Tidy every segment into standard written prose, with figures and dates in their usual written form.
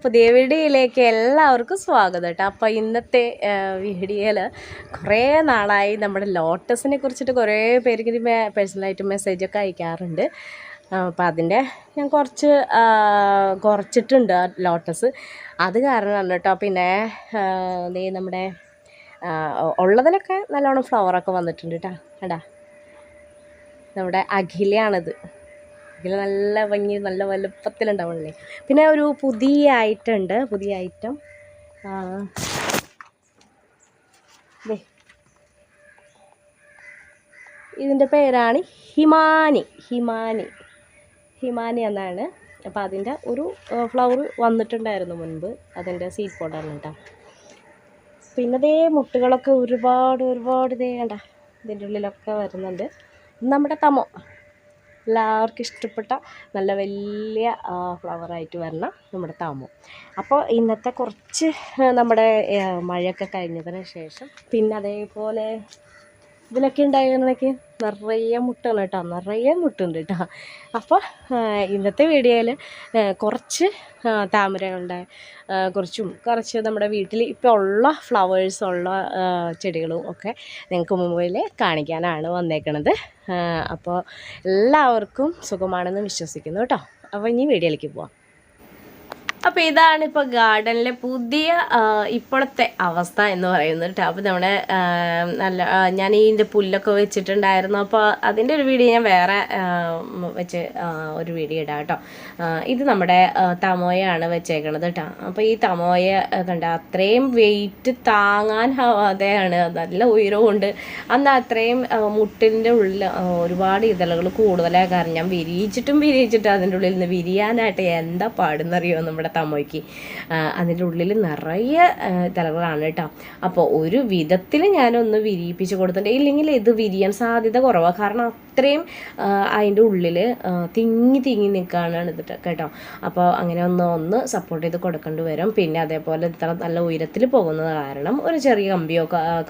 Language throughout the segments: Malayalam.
പുതിയ വീഡിയോയിലേക്ക് എല്ലാവർക്കും സ്വാഗതം കേട്ടോ. അപ്പോൾ ഇന്നത്തെ വീഡിയോയിൽ കുറേ നാളായി നമ്മുടെ ലോട്ടസിനെ കുറിച്ചിട്ട് കുറേ പേർക്ക് പേഴ്സണലായിട്ട് മെസ്സേജൊക്കെ അയക്കാറുണ്ട്. അപ്പോൾ അതിൻ്റെ ഞാൻ കുറച്ചിട്ടുണ്ട് ലോട്ടസ്. അത് കാരണമാണ് കേട്ടോ. പിന്നെ നമ്മുടെ ഉള്ളതിലൊക്കെ നല്ലോണം ഫ്ലവറൊക്കെ വന്നിട്ടുണ്ട് കേട്ടോ. കേട്ടാ നമ്മുടെ അഖിലയാണിത്. ഇതിൽ നല്ല ഭംഗി നല്ല വലുപ്പത്തിലുണ്ടാവുള്ളേ. പിന്നെ ഒരു പുതിയ ഐറ്റം ഉണ്ട്. പുതിയ ഐറ്റം ഇതിൻ്റെ പേരാണ് ഹിമാനി എന്നാണ്. അപ്പോൾ അതിൻ്റെ ഒരു ഫ്ലവർ വന്നിട്ടുണ്ടായിരുന്നു മുൻപ്. അതിൻ്റെ സീഡ് പോട്ടാണ് കേട്ടോ. പിന്നെ ഇതേ മുട്ടുകളൊക്കെ ഒരുപാട് ഇതേ കണ്ട ഇതിൻ്റെ ഉള്ളിലൊക്കെ വരുന്നുണ്ട്. നമ്മുടെ തമോ എല്ലാവർക്കും ഇഷ്ടപ്പെട്ട നല്ല വലിയ ഫ്ലവറായിട്ട് വരണം നമ്മുടെ താമോ. അപ്പോൾ ഇന്നത്തെ കുറച്ച് നമ്മുടെ മഴയൊക്കെ കഴിഞ്ഞതിന് ശേഷം പിന്നെ അതേപോലെ ഇതിലൊക്കെ ഉണ്ടായിരുന്നൊക്കെ നിറയെ മുട്ടാണ് കേട്ടോ. നിറയെ മുട്ടുണ്ട് കേട്ടോ. അപ്പോൾ ഇന്നത്തെ വീഡിയോയിൽ കുറച്ച് താമരകളുടെ കുറച്ച് നമ്മുടെ വീട്ടിൽ ഇപ്പോൾ ഉള്ള ഫ്ലവേഴ്സ് ഉള്ള ചെടികളും ഒക്കെ നിങ്ങൾക്ക് മുമ്പിൽ കാണിക്കാനാണ് വന്നേക്കണത്. അപ്പോൾ എല്ലാവർക്കും സുഖമാണെന്ന് വിശ്വസിക്കുന്നു കേട്ടോ. അപ്പോൾ ഇനി വീഡിയോയിലേക്ക് പോവാം. അപ്പോൾ ഇതാണിപ്പോൾ ഗാർഡനിലെ പുതിയ ഇപ്പോഴത്തെ അവസ്ഥ എന്ന് പറയുന്നത് കേട്ടോ. അപ്പോൾ നമ്മുടെ നല്ല ഞാൻ ഇതിൻ്റെ പുല്ലൊക്കെ വെച്ചിട്ടുണ്ടായിരുന്നു. അപ്പോൾ അതിൻ്റെ ഒരു വീഡിയോ ഞാൻ വേറെ വെച്ച് ഒരു വീഡിയോ ഇടാം കേട്ടോ. ഇത് നമ്മുടെ തമോയാണ് വെച്ചേക്കണത് കേട്ടോ. അപ്പോൾ ഈ തമോയ കണ്ട അത്രയും വെയിറ്റ് താങ്ങാൻ അതെയാണ് നല്ല ഉയരമുണ്ട്. അന്ന് അത്രയും മുട്ടിൻ്റെ ഉള്ളിൽ ഒരുപാട് ഇതളുകൾ കൂടുതലായ കാരണം ഞാൻ വിരിയിച്ചിട്ട് അതിൻ്റെ ഉള്ളിൽ നിന്ന് വിരിയാനായിട്ട് എന്താ പാടുന്നറിയോ നമ്മുടെ തമോയ്ക്ക്. അതിൻ്റെ ഉള്ളിൽ നിറയെ തലകളാണ് കേട്ടോ. അപ്പോൾ ഒരു വിധത്തിൽ ഞാനൊന്ന് വിരിയിപ്പിച്ച് കൊടുത്തിട്ടുണ്ട്. ഇല്ലെങ്കിൽ ഇത് വിരിയാൻ സാധ്യത കുറവാണ്. കാരണം അത്രയും അതിൻ്റെ ഉള്ളിൽ തിങ്ങി നിൽക്കുകയാണ് ഇത് കേട്ടോ. അപ്പോൾ അങ്ങനെ ഒന്ന് സപ്പോർട്ട് ചെയ്ത് കൊടുക്കേണ്ടി വരും. പിന്നെ അതേപോലെ ഇത്ര നല്ല ഉയരത്തിൽ പോകുന്നത് കാരണം ഒരു ചെറിയ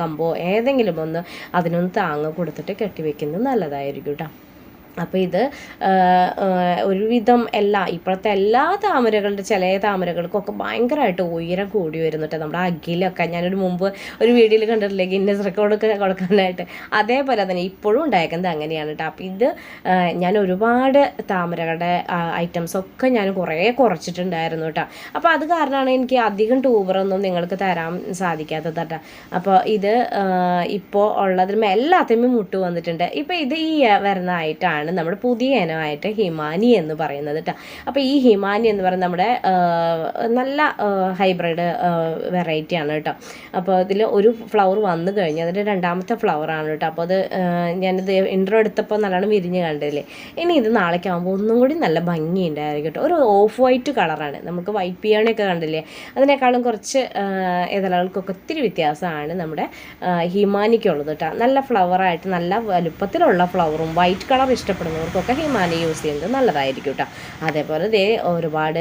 കമ്പോ ഏതെങ്കിലും ഒന്ന് അതിനൊന്ന് താങ്ങ് കൊടുത്തിട്ട് കെട്ടിവെക്കുന്നത് നല്ലതായിരിക്കും കേട്ടോ. അപ്പോൾ ഇത് ഒരുവിധം ഇപ്പോഴത്തെ എല്ലാ താമരകളുടെ ചില താമരകൾക്കൊക്കെ ഭയങ്കരമായിട്ട് ഉയരം കൂടി വരുന്നുണ്ട്. നമ്മുടെ അഖിലൊക്കെ ഞാനൊരു മുമ്പ് ഒരു വീഡിയോയിൽ കണ്ടിട്ടില്ലേ ഗിന്നസ് റെക്കോർഡൊക്കെ കൊടുക്കാനായിട്ട്. അതേപോലെ തന്നെ ഇപ്പോഴും ഉണ്ടായിരിക്കുന്നത് അങ്ങനെയാണ് കേട്ടോ. അപ്പോൾ ഇത് ഞാൻ ഒരുപാട് താമരകളുടെ ഐറ്റംസൊക്കെ ഞാൻ കുറച്ചിട്ടുണ്ടായിരുന്നു കേട്ടോ. അപ്പോൾ അത് കാരണമാണ് എനിക്ക് അധികം ട്യൂബറൊന്നും നിങ്ങൾക്ക് തരാൻ സാധിക്കാത്തത് കേട്ടോ. അപ്പോൾ ഇത് ഇപ്പോൾ ഉള്ളതിലും എല്ലാത്തിനും മുട്ട് വന്നിട്ടുണ്ട്. ഇപ്പോൾ ഇത് ഈ വരുന്നതായിട്ടാണ് നമ്മുടെ പുതിയ ഇനമായിട്ട് ഹിമാനി എന്ന് പറയുന്നത് കേട്ടോ. അപ്പോൾ ഈ ഹിമാനി എന്ന് പറയുന്നത് നമ്മുടെ നല്ല ഹൈബ്രിഡ് വെറൈറ്റിയാണ് കേട്ടോ. അപ്പോൾ ഇതിൽ ഒരു ഫ്ലവർ വന്നു കഴിഞ്ഞ് അതിൻ്റെ രണ്ടാമത്തെ ഫ്ലവറാണ് കേട്ടോ. അപ്പോൾ അത് ഞാനിത് ഇൻട്രോ എടുത്തപ്പോൾ നല്ലോണം വിരിഞ്ഞ് കണ്ടില്ലേ. ഇനി ഇത് നാളേക്കാകുമ്പോൾ ഒന്നും കൂടി നല്ല ഭംഗിയുണ്ടായിരിക്കും കേട്ടോ. ഒരു ഓഫ് വൈറ്റ് കളറാണ്. നമുക്ക് വൈറ്റ് പിയോണിയൊക്കെ കണ്ടില്ലേ, അതിനേക്കാളും കുറച്ച് ഇതളുകൾക്കൊക്കെ ഒത്തിരി വ്യത്യാസമാണ് നമ്മുടെ ഹിമാനിക്കുള്ളത് കേട്ടോ. നല്ല ഫ്ലവറായിട്ട് നല്ല വലുപ്പത്തിലുള്ള ഫ്ലവറും വൈറ്റ് കളർ ഇഷ്ടപ്പെടുന്നവർക്കൊക്കെ ഹിമാനി യൂസ് ചെയ്യുന്നത് നല്ലതായിരിക്കും കേട്ടോ. അതേപോലെ ഒരുപാട്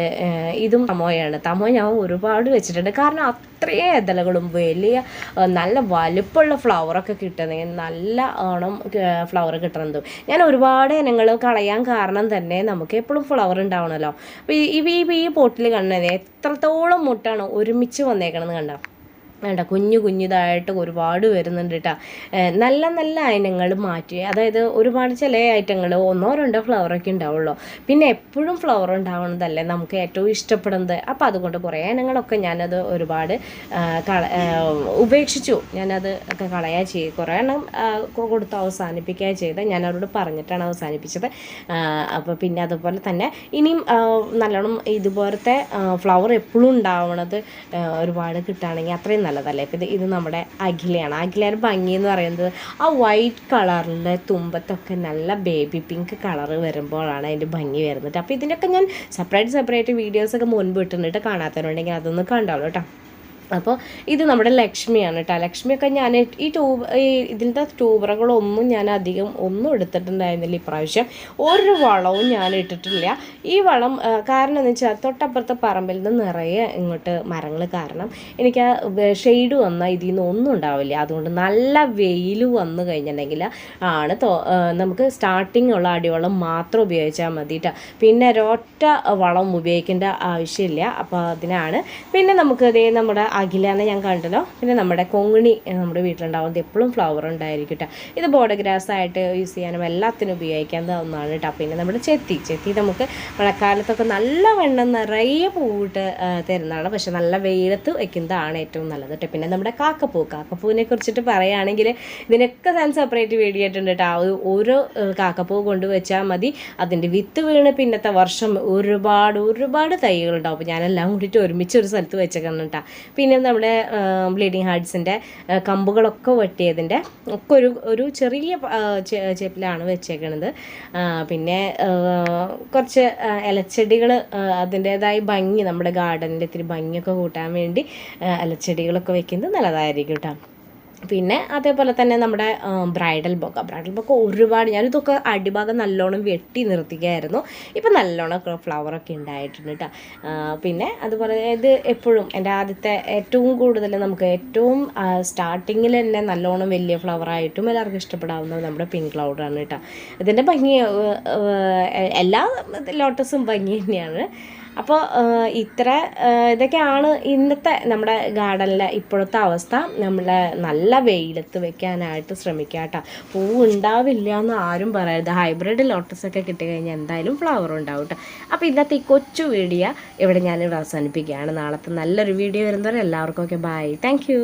ഇതും തമോയാണ്. തമോ ഞാൻ ഒരുപാട് വെച്ചിട്ടുണ്ട്. കാരണം അത്രയും ഇതളുകളും വലിയ നല്ല വലുപ്പമുള്ള ഫ്ലവറൊക്കെ കിട്ടുന്നെങ്കിൽ നല്ല ഫ്ലവർ കിട്ടുന്നതും ഞാൻ ഒരുപാട് ഇനങ്ങൾ കളയാൻ കാരണം തന്നെ നമുക്ക് എപ്പോഴും ഫ്ലവർ ഉണ്ടാവണമല്ലോ. അപ്പോൾ ഈ പോട്ടിൽ കാണുന്നത് എത്രത്തോളം മുട്ടാണ് ഒരുമിച്ച് വന്നേക്കണമെന്ന് കണ്ടോ. വേണ്ട കുഞ്ഞിതായിട്ട് ഒരുപാട് വരുന്നുണ്ട് കേട്ടോ. നല്ല ഇനങ്ങൾ മാറ്റി, അതായത് ഒരുപാട് ചില ഐറ്റങ്ങൾ 1-2 ഫ്ലവറൊക്കെ ഉണ്ടാവുള്ളൂ. പിന്നെ എപ്പോഴും ഫ്ലവർ ഉണ്ടാവുന്നതല്ലേ നമുക്ക് ഏറ്റവും ഇഷ്ടപ്പെടുന്നത്. അപ്പോൾ അതുകൊണ്ട് കുറേ ഇനങ്ങളൊക്കെ ഞാനത് ഒരുപാട് ഉപേക്ഷിച്ചു. ഞാനത് ഒക്കെ കളയാൻ ചെയ്തു. കുറേ എണ്ണം കൊടുത്ത് അവസാനിപ്പിക്കുക ചെയ്ത് ഞാൻ അവരോട് പറഞ്ഞിട്ടാണ് അവസാനിപ്പിച്ചത്. അപ്പോൾ പിന്നെ അതുപോലെ തന്നെ ഇനിയും നല്ലോണം ഇതുപോലത്തെ ഫ്ലവർ എപ്പോഴും ഉണ്ടാവണത് ഒരുപാട് കിട്ടുകയാണെങ്കിൽ അത്രയും നല്ലതല്ലേ. ഇപ്പം ഇത് നമ്മുടെ അഖിലയാണ്. അഖിലയുടെ ഭംഗി എന്ന് പറയുന്നത് ആ വൈറ്റ് കളറിൻ്റെ തുമ്പത്തൊക്കെ നല്ല ബേബി പിങ്ക് കളറ് വരുമ്പോഴാണ് അതിൻ്റെ ഭംഗി വരുന്നത്. അപ്പോൾ ഇതിൻ്റെയൊക്കെ ഞാൻ സെപ്പറേറ്റ് വീഡിയോസൊക്കെ മുൻപ് ഇട്ടിട്ട് കാണാത്തവരുണ്ടെങ്കിൽ അതൊന്ന് കണ്ടോളൂ കേട്ടോ. അപ്പോൾ ഇത് നമ്മുടെ ലക്ഷ്മിയാണ് കേട്ടോ. ലക്ഷ്മിയൊക്കെ ഞാൻ ഇതിൻ്റെ ട്യൂബറുകളൊന്നും ഞാൻ അധികം ഒന്നും എടുത്തിട്ടുണ്ടായിരുന്നില്ല ഇപ്രാവശ്യം. ഒരു വളവും ഞാൻ ഇട്ടിട്ടില്ല. ഈ വളം കാരണം എന്ന് വെച്ചാൽ തൊട്ടപ്പുറത്തെ പറമ്പിൽ നിന്ന് നിറയെ ഇങ്ങോട്ട് മരങ്ങൾ കാരണം എനിക്ക് ആ ഷെയ്ഡ് വന്നാൽ ഇതിൽ നിന്ന് ഒന്നും ഉണ്ടാവില്ല. അതുകൊണ്ട് നല്ല വെയിൽ വന്നു കഴിഞ്ഞിട്ടുണ്ടെങ്കിൽ ആണ് നമുക്ക് സ്റ്റാർട്ടിങ് ഉള്ള അടിവളം മാത്രം ഉപയോഗിച്ചാൽ മതി കേട്ടോ. പിന്നെ ഒരൊറ്റ വളം ഉപയോഗിക്കേണ്ട ആവശ്യമില്ല. അപ്പോൾ അതിനാണ്. പിന്നെ നമുക്ക് ഇതേ നമ്മുടെ അഖിലാന്ന് ഞാൻ കണ്ടല്ലോ. പിന്നെ നമ്മുടെ കൊങ്ങിണി നമ്മുടെ വീട്ടിലുണ്ടാവുന്നത് എപ്പോഴും ഫ്ലവർ ഉണ്ടായിരിക്കും കേട്ടോ. ഇത് ബോർഡർ ഗ്രാസ് ആയിട്ട് യൂസ് ചെയ്യാനും എല്ലാത്തിനും ഉപയോഗിക്കാവുന്നതാണ് കേട്ടോ. പിന്നെ നമ്മുടെ ചെത്തി നമുക്ക് മഴക്കാലത്തൊക്കെ നല്ല വെണ്ണം നിറയെ പൂവിട്ട് തരുന്നതാണ്. പക്ഷെ നല്ല വെയിലത്ത് വയ്ക്കുന്നതാണ് ഏറ്റവും നല്ലത് കേട്ടോ. പിന്നെ നമ്മുടെ കാക്കപ്പൂവിനെ കുറിച്ചിട്ട് പറയുകയാണെങ്കിൽ ഇതിനൊക്കെ ഞാൻ സെപ്പറേറ്റ് വീഡിയോ ആയിട്ടുണ്ട് കേട്ടോ. ഓരോ കാക്കപ്പൂ കൊണ്ടുവച്ചാൽ മതി. അതിൻ്റെ വിത്ത് വീണ് പിന്നത്തെ വർഷം ഒരുപാട് തൈകളുണ്ടാവും. അപ്പോൾ ഞാനെല്ലാം കൂടിയിട്ട് ഒരുമിച്ച് ഒരു സ്ഥലത്ത് വെച്ചേക്കണം കേട്ടോ. പിന്നെ നമ്മുടെ ബ്ലീഡിങ് ഹാർട്സിൻ്റെ കമ്പുകളൊക്കെ വെട്ടിയതിൻ്റെ ഒക്കെ ഒരു ചെറിയ ചേപ്പിലാണ് വെച്ചേക്കണത്. പിന്നെ കുറച്ച് ഇലച്ചെടികൾ അതിൻ്റേതായ ഭംഗി, നമ്മുടെ ഗാർഡനിൽ ഇത്തിരി ഭംഗിയൊക്കെ കൂട്ടാൻ വേണ്ടി ഇലച്ചെടികളൊക്കെ വെക്കുന്നത് നല്ലതായിരിക്കും കേട്ടോ. പിന്നെ അതേപോലെ തന്നെ നമ്മുടെ ബ്രൈഡൽ ബൊക്ക ഒരുപാട് ഞാനിതൊക്കെ അടിഭാഗം നല്ലോണം വെട്ടി നിർത്തിക്കായിരുന്നു. ഇപ്പം നല്ലോണം ഫ്ലവറൊക്കെ ഉണ്ടായിട്ടുണ്ട് കേട്ടോ. പിന്നെ അതുപോലെ ഇത് എപ്പോഴും എൻ്റെ ആദ്യത്തെ ഏറ്റവും കൂടുതൽ നമുക്ക് ഏറ്റവും സ്റ്റാർട്ടിങ്ങിൽ തന്നെ നല്ലോണം വലിയ ഫ്ലവറായിട്ടും എല്ലാവർക്കും ഇഷ്ടപ്പെടാവുന്നത് നമ്മുടെ പിങ്ക് ക്ലൗഡാണ് കേട്ടോ. ഇതിൻ്റെ ഭംഗി എല്ലാ ലോട്ടസും ഭംഗി തന്നെയാണ്. അപ്പോൾ ഇതൊക്കെയാണ് ഇന്നത്തെ നമ്മുടെ ഗാർഡനിലെ ഇപ്പോഴത്തെ അവസ്ഥ. നമ്മൾ നല്ല വെയിലത്ത് വെക്കാനായിട്ട് ശ്രമിക്കുക കേട്ടോ. പൂവ് ഉണ്ടാവില്ല എന്ന് ആരും പറയരുത്. ഹൈബ്രിഡ് ലോട്ടസൊക്കെ കിട്ടിക്കഴിഞ്ഞാൽ എന്തായാലും ഫ്ലവർ ഉണ്ടാവും കേട്ടോ. അപ്പോൾ ഇന്നത്തെ ഈ കൊച്ചു വീഡിയോ ഇവിടെ ഞാനിവിടെ അവസാനിപ്പിക്കുകയാണ്. നാളത്തെ നല്ലൊരു വീഡിയോ വരുന്നവരെ എല്ലാവർക്കും ഓക്കെ, ബൈ, താങ്ക് യു.